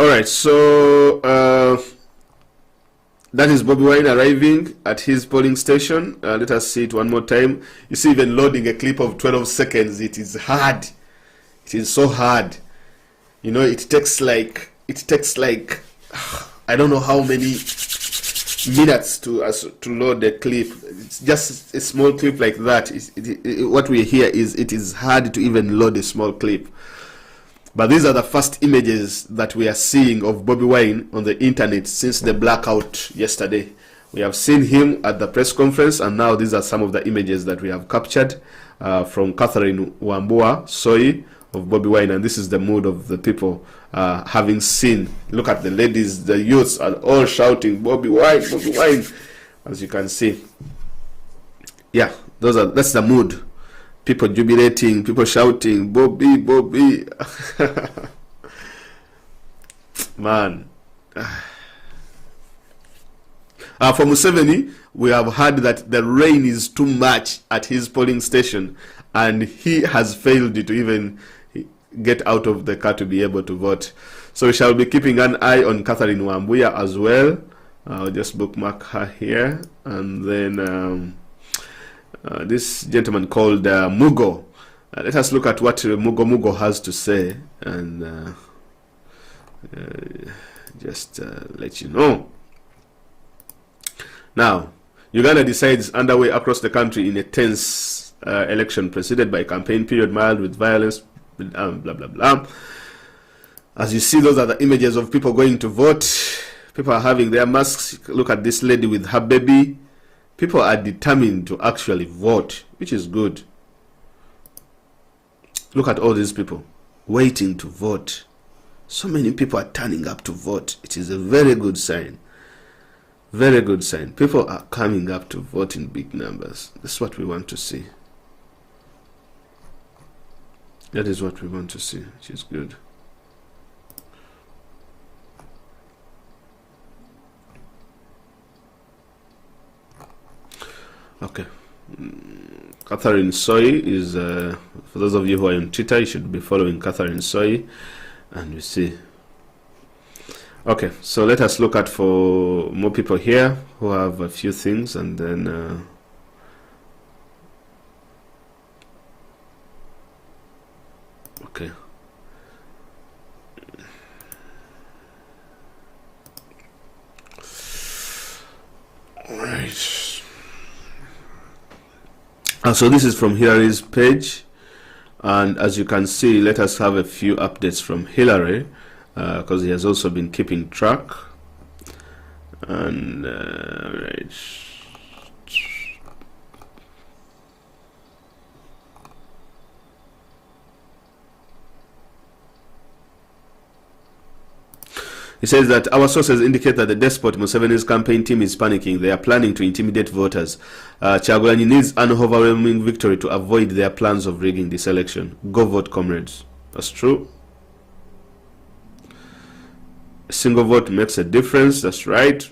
All right, so that is Bobi Wine arriving at his polling station. Let us see it one more time. You see, even loading a clip of 12 seconds, it is hard. It is so hard. You know, it takes like I don't know how many minutes to load the clip. It's just a small clip like that. What we hear is it is hard to even load a small clip. But these are the first images that we are seeing of Bobi Wine on the internet since the blackout yesterday. We have seen him at the press conference, and now these are some of the images that we have captured from Catherine Wambua Soy of Bobi Wine, and this is the mood of the people having seen. Look at the ladies, the youths are all shouting Bobi Wine, Bobi Wine, as you can see. Yeah, that's the mood. People jubilating, people shouting, Bobi, Bobi. Man. For Museveni, we have heard that the rain is too much at his polling station, and he has failed to even get out of the car to be able to vote. So we shall be keeping an eye on Catherine Wambuya as well. I'll just bookmark her here, and then this gentleman called Mugo. Let us look at what Mugo has to say, and just let you know. Now, Uganda decides underway across the country in a tense election preceded by a campaign period mild with violence, blah blah blah. As you see, those are the images of people going to vote. People are having their masks. Look at this lady with her baby. People are determined to actually vote, which is good. Look at all these people waiting to vote. So many people are turning up to vote. It is a very good sign. Very good sign. People are coming up to vote in big numbers. That's what we want to see. That is what we want to see, which is good. Okay. Catherine Soy is, for those of you who are on Twitter, you should be following Catherine Soy, and you see. Okay, so let us look at for more people here who have a few things, and then okay. All right. So this is from Hillary's page, and as you can see, let us have a few updates from Hillary, because he has also been keeping track. And right. He says that our sources indicate that the despot Museveni's campaign team is panicking. They are planning to intimidate voters. Kyagulanyi needs an overwhelming victory to avoid their plans of rigging this election. Go vote, comrades. That's true. A single vote makes a difference. That's right.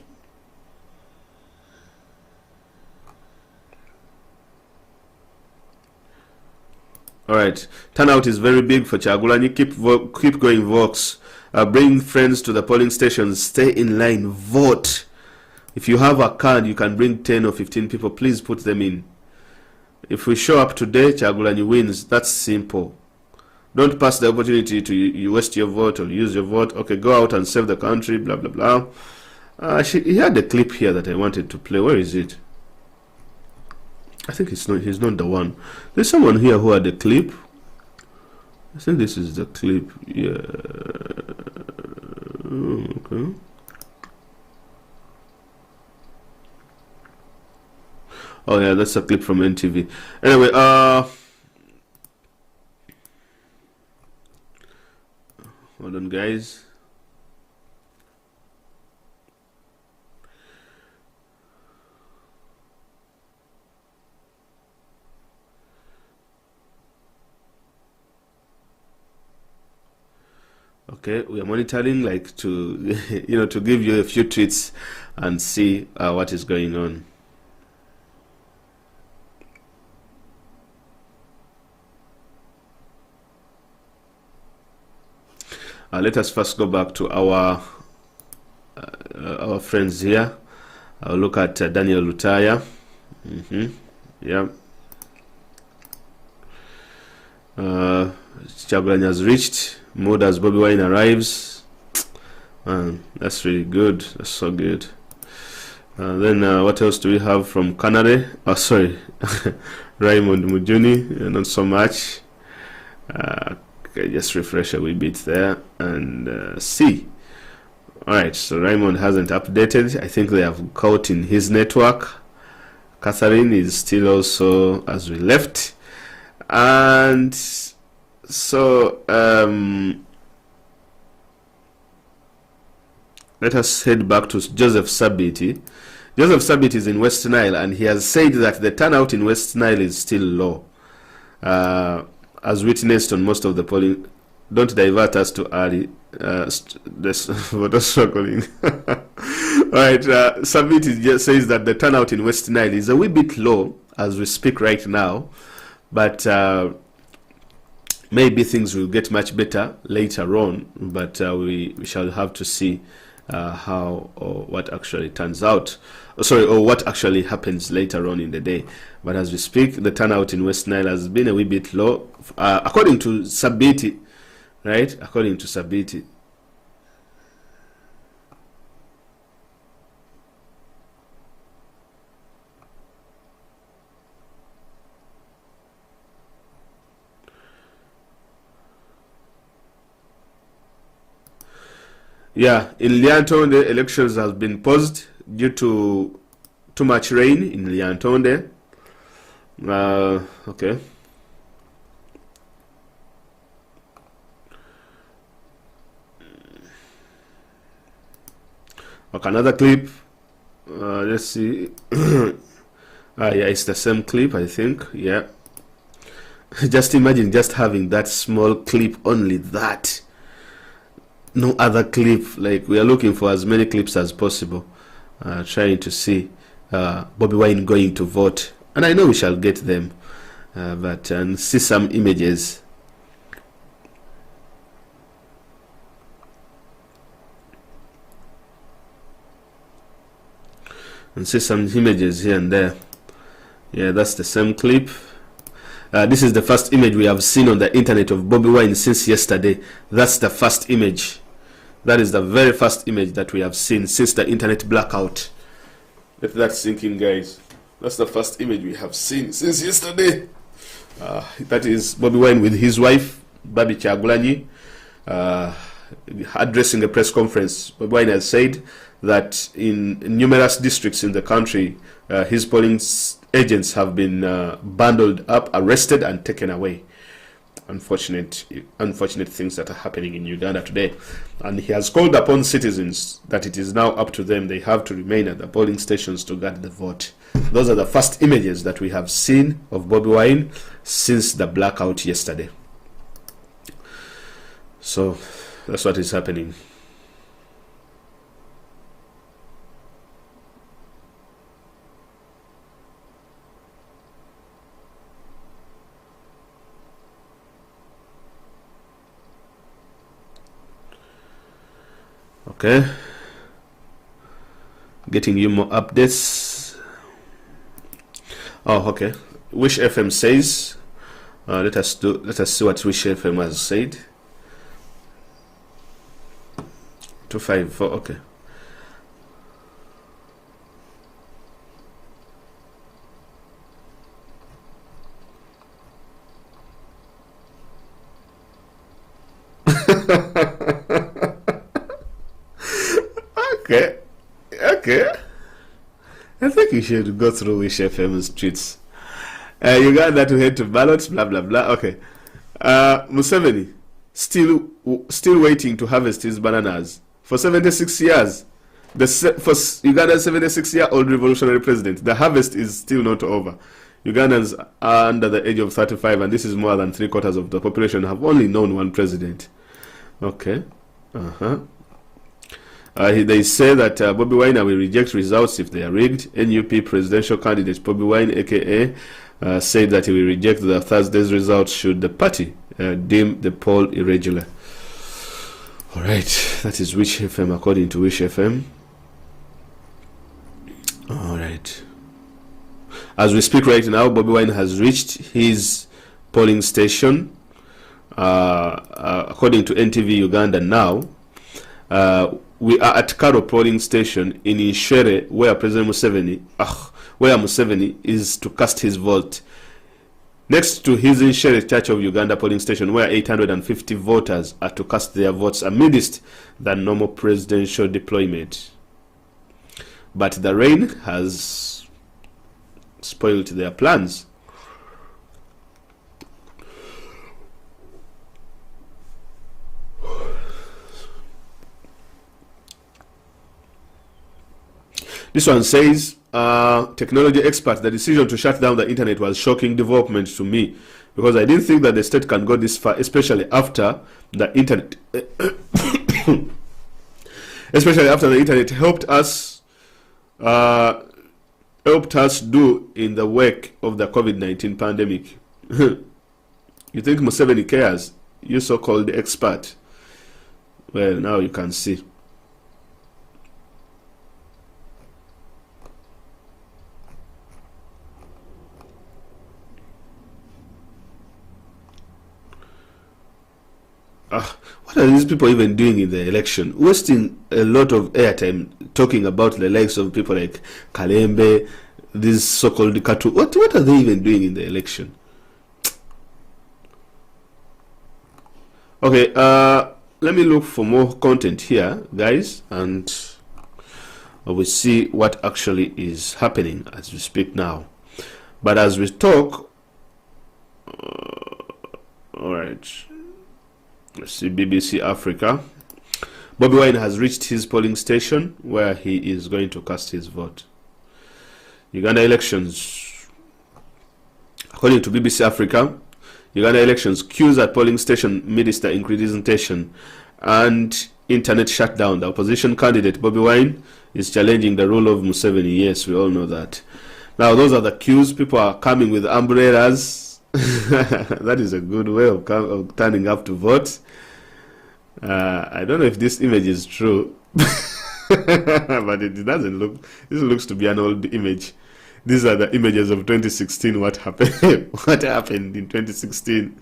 All right. Turnout is very big for Kyagulanyi. Keep going, Vox. Bring friends to the polling stations. Stay in line. Vote. If you have a card, you can bring 10 or 15 people. Please put them in. If we show up today, Kyagulanyi wins. That's simple. Don't pass the opportunity to you waste your vote or use your vote. Okay, go out and save the country. Blah blah blah. He had a clip here that I wanted to play. Where is it? I think he's not the one. There's someone here who had a clip. I think this is the clip. Yeah. Okay. Oh yeah, that's a clip from NTV. Anyway, hold on, guys. Okay, we are monitoring, like, to to give you a few tweets and see what is going on. let us first go back to our friends here. I'll look at Daniel Lutaya. Yeah. Chagulanyi has reached. Mood as Bobi Wine arrives. Man, that's really good. That's so good. Then what else do we have from Canada? Oh, sorry. Raymond Mujuni, not so much. Okay, just refresh a wee bit there and see. Alright, so Raymond hasn't updated. I think they have caught in his network. Catherine is still also as we left. And so let us head back to Joseph Sabiti. Joseph Sabiti is in West Nile, and he has said that the turnout in West Nile is still low, as witnessed on most of the polling. Don't divert us to Ali. Photo struggling. Alright, Sabiti just says that the turnout in West Nile is a wee bit low as we speak right now, but maybe things will get much better later on, but we shall have to see how or what actually turns out, or what actually happens later on in the day. But as we speak, the turnout in West Nile has been a wee bit low, according to Sabiti, right? According to Sabiti. Yeah, in Lyantonde, elections have been paused due to too much rain in Lyantonde. Okay. Okay, another clip. Let's see. Yeah, it's the same clip, I think. Yeah. Just imagine just having that small clip, only that. No other clip. Like, we are looking for as many clips as possible, trying to see Bobi Wine going to vote, and I know we shall get them, but see some images. And see some images here and there. Yeah, that's the same clip. This is the first image we have seen on the internet of Bobi Wine since yesterday. That's the first image. That is the very first image that we have seen since the internet blackout. Let that sink in, guys. That's the first image we have seen since yesterday. That is Bobi Wine with his wife, Babi Chagulanyi, addressing a press conference. Bobi Wine has said that in numerous districts in the country, his polling agents have been bundled up, arrested, and taken away. Unfortunate things that are happening in Uganda today. And he has called upon citizens that it is now up to them. They have to remain at the polling stations to guard the vote. Those are the first images that we have seen of Bobi Wine since the blackout yesterday. So that's what is happening. Okay, getting you more updates. Oh, okay. Wish FM says, let us see what Wish FM has said. 254. Okay. Okay. I think you should go through Wish FM's tweets. Uganda to head to ballots, blah blah blah. Okay. Museveni still waiting to harvest his bananas for 76 years. For Uganda's 76-year-old revolutionary president, the harvest is still not over. Ugandans are under the age of 35, and this is more than 3/4 of the population have only known one president. Okay. They say that Bobi Wine will reject results if they are rigged. NUP presidential candidate Bobi Wine, aka, said that he will reject the Thursday's results should the party deem the poll irregular. All right, that is Wish FM according to Wish FM. All right. As we speak right now, Bobi Wine has reached his polling station. According to NTV Uganda now, we are at Karo polling station in Ishere, where Museveni is to cast his vote. Next to his Ishere Church of Uganda polling station, where 850 voters are to cast their votes amidst the normal presidential deployment. But the rain has spoiled their plans. This one says, technology expert, the decision to shut down the internet was shocking development to me, because I didn't think that the state can go this far, especially after the internet helped us do in the wake of the COVID-19 pandemic. You think Museveni cares? You so-called expert. Well, now you can see. What are these people even doing in the election? Wasting a lot of airtime talking about the likes of people like Kalembe, these so-called Katu. What are they even doing in the election? Okay, let me look for more content here, guys, and we see what actually is happening as we speak now. But as we talk, all right. Let's see, BBC Africa. Bobi Wine has reached his polling station where he is going to cast his vote. Uganda elections. According to BBC Africa, Uganda elections, queues at polling station minister increasing tension and internet shutdown. The opposition candidate Bobi Wine is challenging the rule of Museveni. Yes, we all know that. Now, those are the queues. People are coming with umbrellas. That is a good way of turning up to vote. I don't know if this image is true, but it doesn't look. This looks to be an old image. These are the images of 2016. What happened? What happened in 2016?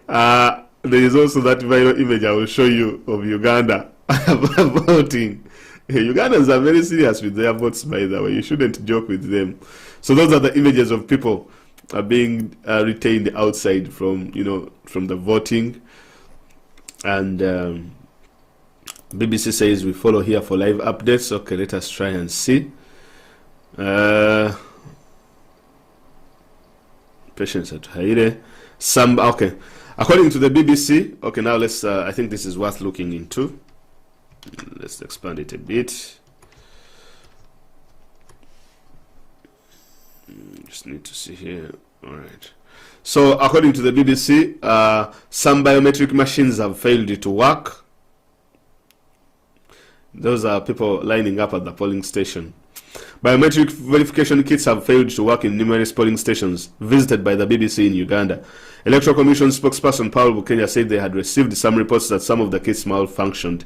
There is also that viral image I will show you of Uganda voting. Ugandans are very serious with their votes, by the way. You shouldn't joke with them. So those are the images of people are being retained outside from the voting. And BBC says we follow here for live updates. Okay, let us try and see. Patience at Haire. Okay, according to the BBC. Okay, now let's I think this is worth looking into. Let's expand it a bit. Just need to see here. All right. So according to the BBC, some biometric machines have failed to work. Those are people lining up at the polling station. Biometric verification kits have failed to work in numerous polling stations visited by the BBC in Uganda. Electoral Commission spokesperson Paul Bukenya said they had received some reports that some of the kits malfunctioned.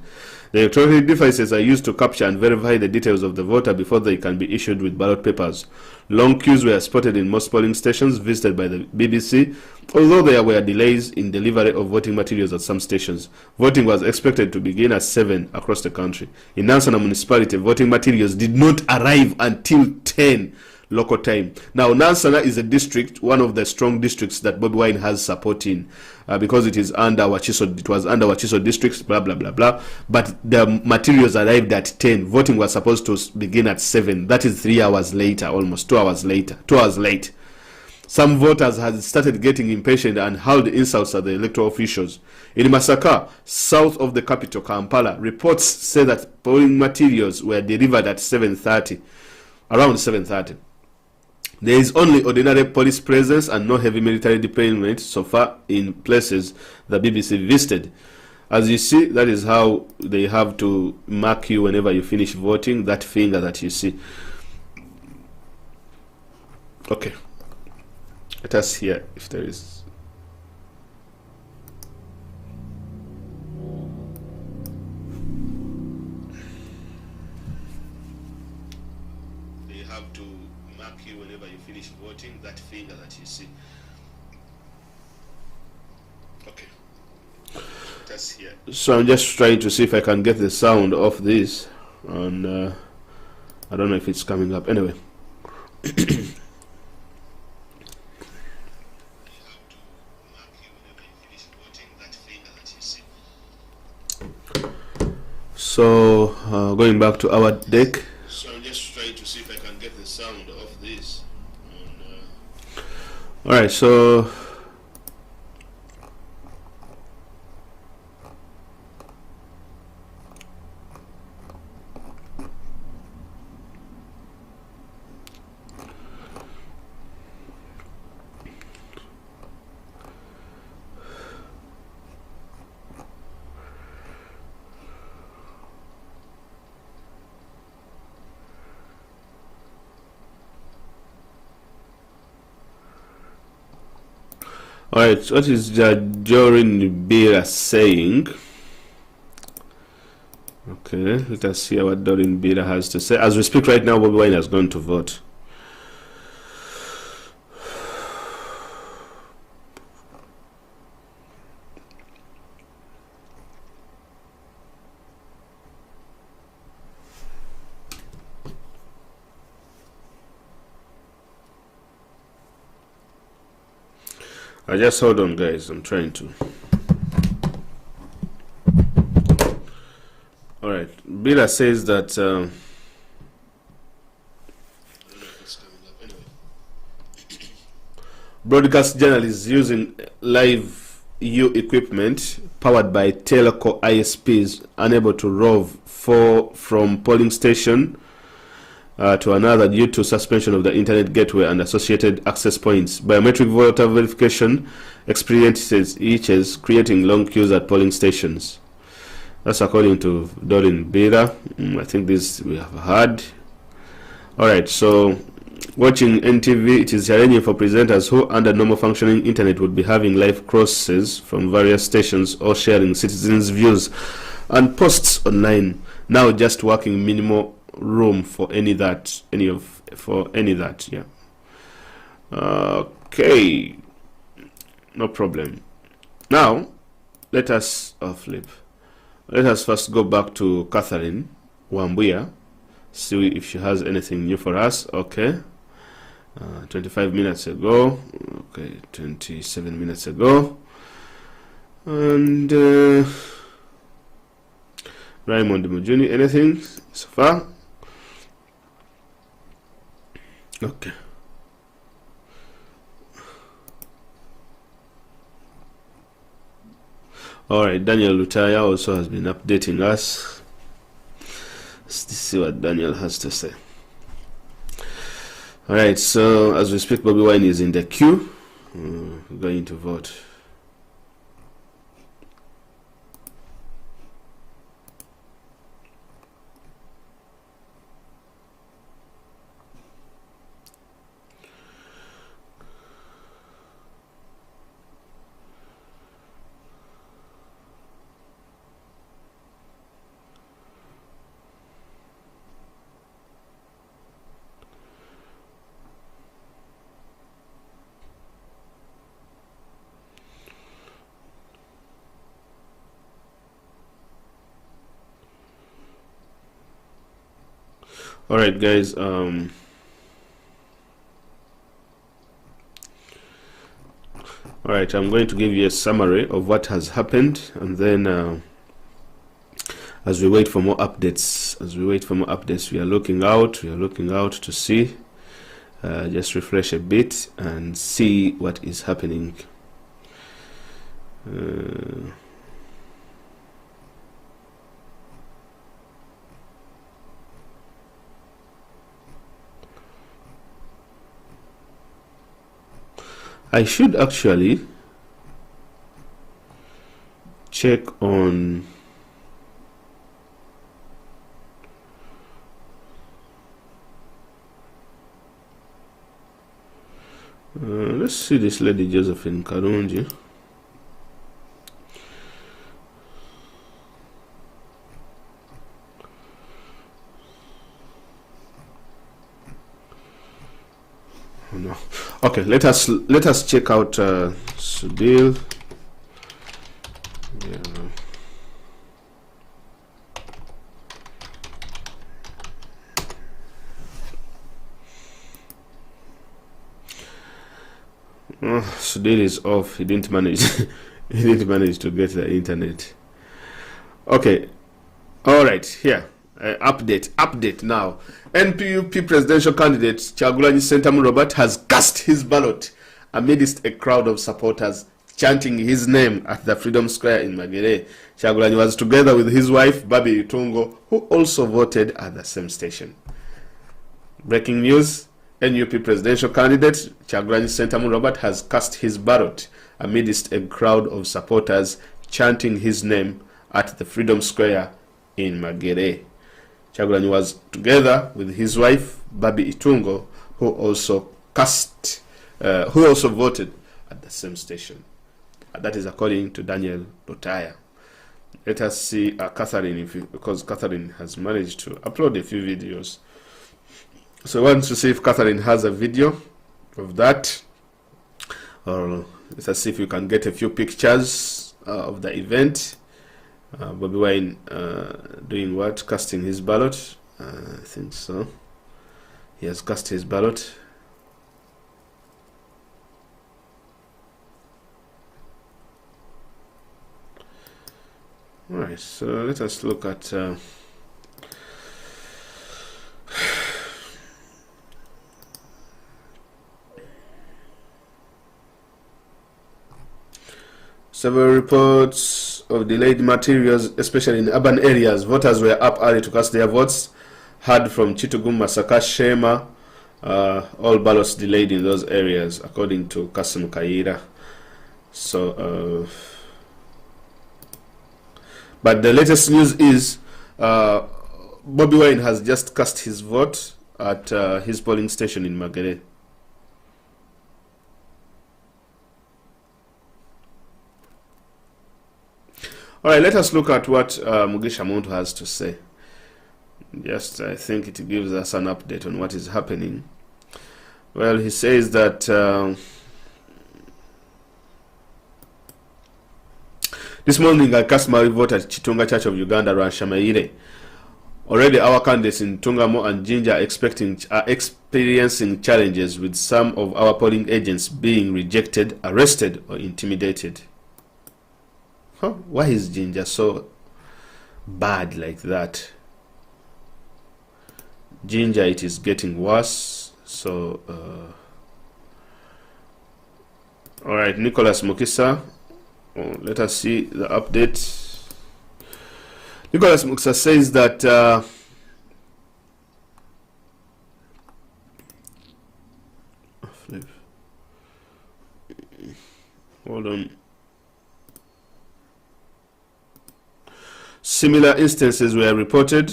The electronic devices are used to capture and verify the details of the voter before they can be issued with ballot papers. Long queues were spotted in most polling stations visited by the BBC, although there were delays in delivery of voting materials at some stations. Voting was expected to begin at 7 across the country. In Nansana municipality, voting materials did not arrive until 10 local time. Now, Nansana is a district, one of the strong districts that Bobi Wine has support in, because it is under Wachiso. It was under Wachiso districts, blah blah blah blah. But the materials arrived at 10. Voting was supposed to begin at 7. That is 3 hours later, almost 2 hours later. 2 hours late. Some voters had started getting impatient and hurled insults at the electoral officials. In Masaka, south of the capital, Kampala, reports say that polling materials were delivered at 7:30, around 7:30. There is only ordinary police presence and no heavy military deployment so far in places the BBC visited. As you see, that is how they have to mark you whenever you finish voting, that finger that you see. Okay. Let us hear if there is. finger that you see. Okay. That's here. So I'm just trying to see if I can get the sound of this, and I don't know if it's coming up. Anyway. So going back to our deck. So I'm just trying to see if I can get the sound of this. All right, so alright, what is Jorin Bira saying? Okay, let us hear what Dorin Bira has to say. As we speak right now, Bobi Wine has gone to vote. Just hold on, guys. I'm trying to. All right. Billa says that. Broadcast journalists using live U equipment powered by telco ISPs unable to rove from polling station to another due to suspension of the internet gateway and associated access points. Biometric voter verification experiences itches, creating long queues at polling stations. That's according to Dorin Bira. I think this we have heard. Alright, so watching NTV, it is challenging for presenters who under normal functioning internet would be having live crosses from various stations or sharing citizens' views and posts online. Now just working minimal room for any that, yeah. Okay, no problem. Now let us flip. Let us first go back to Catherine Wambuya, see if she has anything new for us. Okay, 25 minutes ago. Okay, 27 minutes ago. And Raymond Mujuni, anything so far? Okay. Alright, Daniel Lutaya also has been updating us. Let's see what Daniel has to say. Alright, so as we speak, Bobi Wine is in the queue, going to vote. All right, guys. All right, I'm going to give you a summary of what has happened, and then as we wait for more updates, we are looking out. We are looking out to see. Just refresh a bit and see what is happening. I should actually check on let's see this lady Josephine Karunji. Oh, no. Okay. Okay, let us check out Subil. Yeah. Sudhir is off. He didn't manage. He didn't manage to get the internet. Okay. All right. Here. Update now. NPUP presidential candidate Kyagulanyi Ssentamu Robert has cast his ballot amidst a crowd of supporters chanting his name at the Freedom Square in Magere. Kyagulanyi was together with his wife Bobi Itungo, who also voted at the same station. Breaking news. NUP presidential candidate Kyagulanyi Ssentamu Robert has cast his ballot amidst a crowd of supporters chanting his name at the Freedom Square in Magere. Kyagulanyi was together with his wife Bobi Itungo, who also voted at the same station. That is according to Daniel Lotaya. Let us see Catherine, because Catherine has managed to upload a few videos. So I want to see if Catherine has a video of that, or let us see if you can get a few pictures of the event. Bobi Wine doing what? Casting his ballot. I think so. He has cast his ballot. All right. So let us look at. Several reports of delayed materials, especially in urban areas. Voters were up early to cast their votes. Heard from Chitugum, Masaka, Shema. All ballots delayed in those areas, according to Kasim Kaira. So, but the latest news is Bobi Wine has just cast his vote at his polling station in Magere. All right, let us look at what Mugisha Muntu has to say. Just, I think it gives us an update on what is happening. Well, he says that this morning I cast my vote at Chitunga Church of Uganda around Shamaire. Already our candidates in Tungamo and Jinja are experiencing challenges with some of our polling agents being rejected, arrested, or intimidated. Huh? Why is Jinja so bad like that? Jinja, it is getting worse. So, all right, Nicholas Mukisa. Oh, let us see the update. Nicholas Mukisa says that hold on. Similar instances were reported.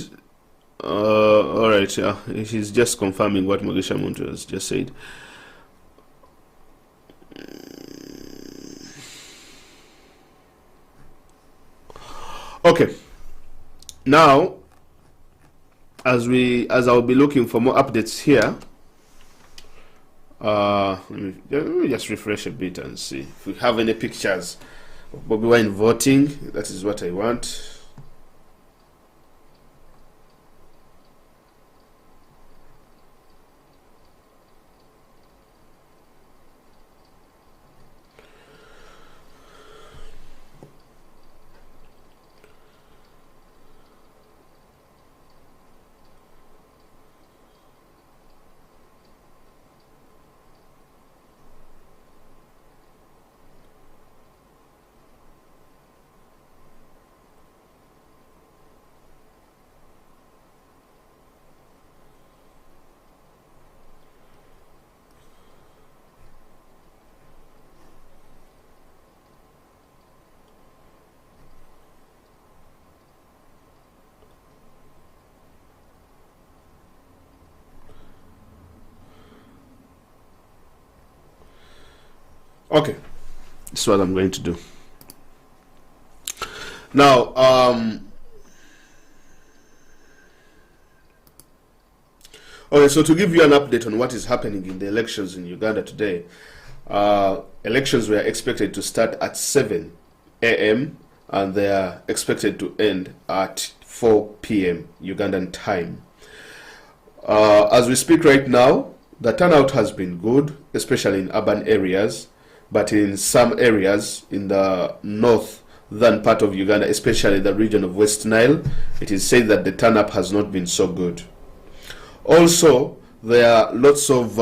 All right, he's just confirming what Mugisha Muntu has just said. Okay. Now, as I'll be looking for more updates here, let me just refresh a bit and see if we have any pictures of Bobi Wine voting. That is what I want. Okay, this is what I'm going to do. Now, Okay, so to give you an update on what is happening in the elections in Uganda today, elections were expected to start at 7 a.m. and they are expected to end at 4 p.m. Ugandan time. As we speak right now, the turnout has been good, especially in urban areas, but in some areas in the northern part of Uganda, especially the region of West Nile, it is said that the turnout has not been so good. Also, there are lots of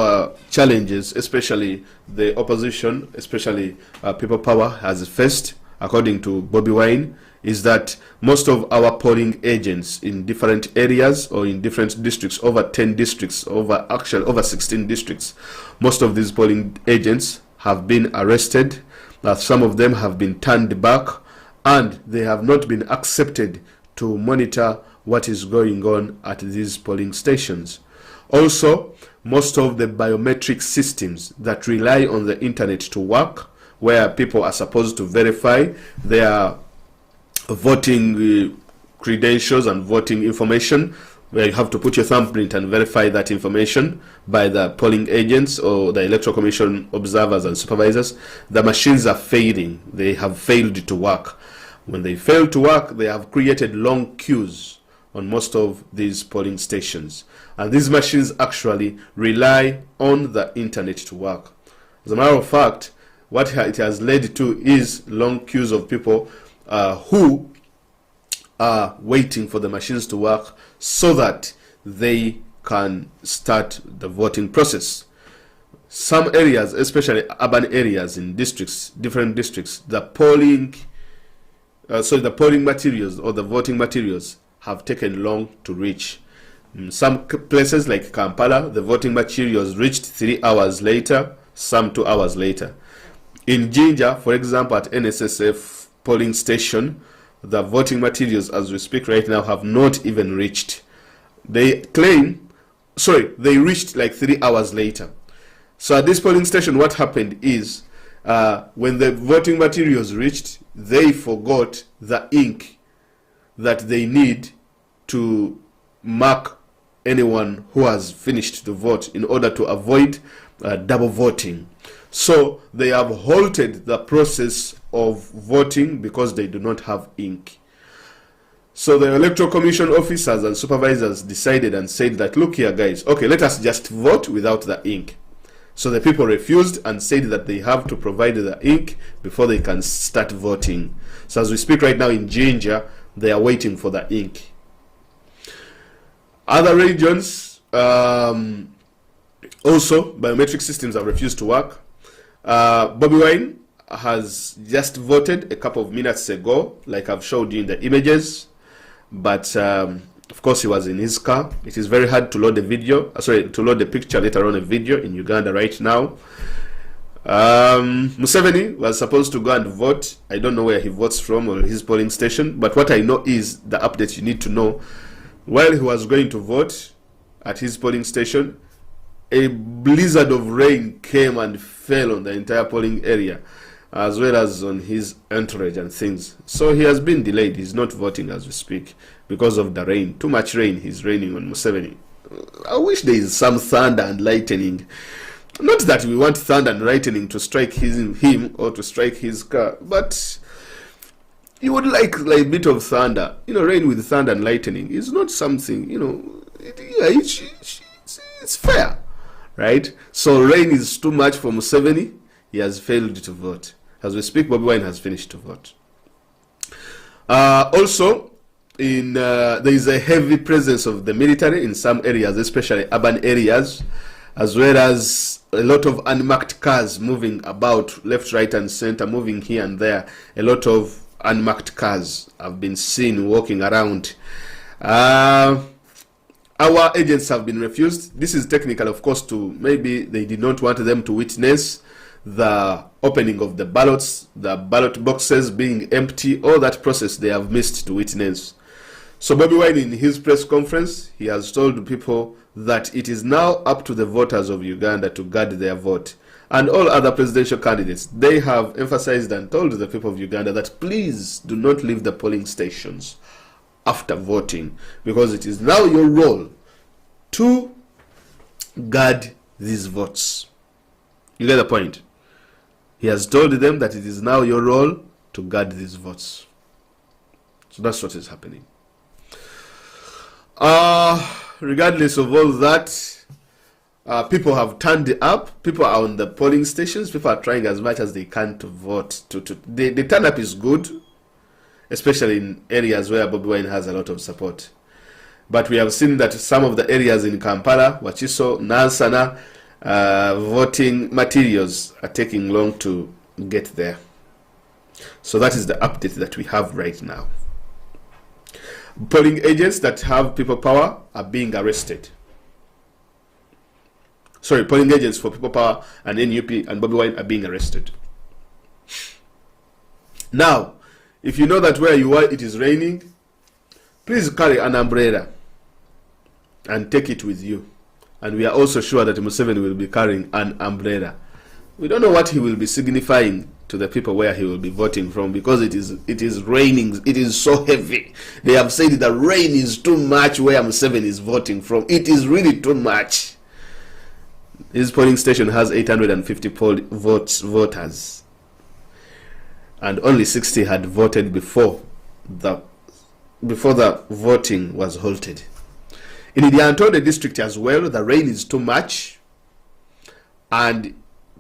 challenges, especially the opposition, especially People Power has faced, according to Bobi Wine, is that most of our polling agents in different areas or in different districts, over 10 districts, over 16 districts, most of these polling agents have been arrested. Some of them have been turned back, and they have not been accepted to monitor what is going on at these polling stations. Also, most of the biometric systems that rely on the internet to work, where people are supposed to verify their voting credentials and voting information, where you have to put your thumbprint and verify that information by the polling agents or the Electoral Commission observers and supervisors, the machines are failing. They have failed to work. When they fail to work, they have created long queues on most of these polling stations. And these machines actually rely on the internet to work. As a matter of fact, what it has led to is long queues of people who are waiting for the machines to work so that they can start the voting process. Some areas, especially urban areas in districts, different districts, the polling materials or the voting materials have taken long to reach. In some places like Kampala, the voting materials reached 3 hours later, some 2 hours later. In Jinja, for example, at NSSF polling station, the voting materials as we speak right now have not even reached. They reached like 3 hours later. So at this polling station, what happened is when the voting materials reached, they forgot the ink that they need to mark anyone who has finished the vote in order to avoid double voting. So they have halted the process of voting because they do not have ink. So the Electoral Commission officers and supervisors decided and said that, look here guys, okay, let us just vote without the ink. So the people refused and said that they have to provide the ink before they can start voting. So as we speak right now in Jinja, they are waiting for the ink. Other regions, also biometric systems have refused to work. Bobi Wine has just voted a couple of minutes ago, like I've showed you in the images, but of course he was in his car. It is very hard to load the video, to load the picture later on a video in Uganda right now. Museveni was supposed to go and vote. I don't know where he votes from or his polling station, but what I know is the update you need to know. While he was going to vote at his polling station, a blizzard of rain came and fell on the entire polling area, as well as on his entourage and things. So he has been delayed. He's not voting as we speak because of the rain. Too much rain. He's raining on Museveni. I wish there is some thunder and lightning. Not that we want thunder and lightning to strike him or to strike his car, but you would like a bit of thunder. Rain with thunder and lightning is not something, it's fair, right? So rain is too much for Museveni. He has failed to vote. As we speak, Bobi Wine has finished to vote. Also, there is a heavy presence of the military in some areas, especially urban areas, as well as a lot of unmarked cars moving about left, right, and center, moving here and there. A lot of unmarked cars have been seen walking around. Our agents have been refused. This is technical, of course, maybe they did not want them to witness the opening of the ballots, the ballot boxes being empty. All that process they have missed to witness. So Bobi Wine, in his press conference, he has told people that it is now up to the voters of Uganda to guard their vote. And all other presidential candidates, they have emphasized and told the people of Uganda that please do not leave the polling stations after voting, because it is now your role to guard these votes. You get the point? He has told them that it is now your role to guard these votes. So that's what is happening. Regardless of all that, people have turned up. People are on the polling stations. People are trying as much as they can to vote. The turn up is good, especially in areas where Bobi Wine has a lot of support. But we have seen that some of the areas in Kampala, Wakiso, Nansana, voting materials are taking long to get there. So that is the update that we have right now. Polling agents that have people power are being arrested. Sorry, polling agents for people power and NUP and Bobi Wine are being arrested. Now, if you know that where you are it is raining, please carry an umbrella and take it with you. And we are also sure that Museveni will be carrying an umbrella. We don't know what he will be signifying to the people where he will be voting from, because it is raining. It is so heavy. They have said the rain is too much where Museveni is voting from. It is really too much. His polling station has 850 voters, and only 60 had voted before the voting was halted. In the Nyantonde district as well, the rain is too much, and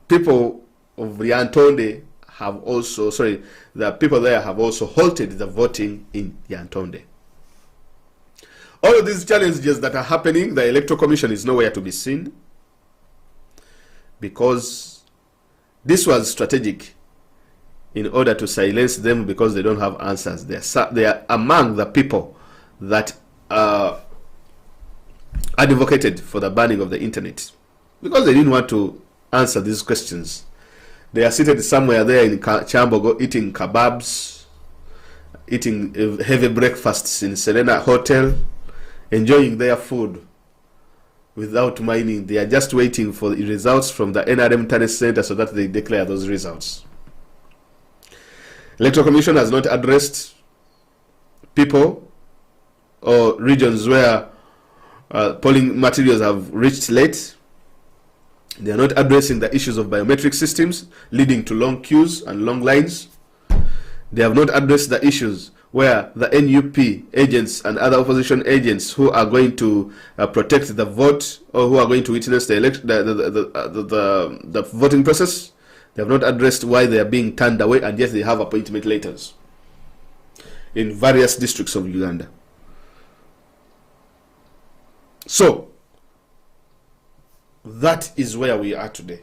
people of Nyantonde have also, the people there have also halted the voting in Nyantonde. All of these challenges that are happening, the Electoral Commission is nowhere to be seen, because this was strategic in order to silence them, because they don't have answers. They are among the people that advocated for the banning of the internet, because they didn't want to answer these questions. They are seated somewhere there in Chambogo, eating kebabs, eating heavy breakfasts in Serena Hotel, enjoying their food without mining. They are just waiting for the results from the NRM Talent Center so that they declare those results. Electoral Commission has not addressed people or regions where polling materials have reached late. They are not addressing the issues of biometric systems leading to long queues and long lines. They have not addressed the issues where the NUP agents and other opposition agents who are going to protect the vote, or who are going to witness the voting process, they have not addressed why they are being turned away, and yet they have appointment letters in various districts of Uganda. So that is where we are today.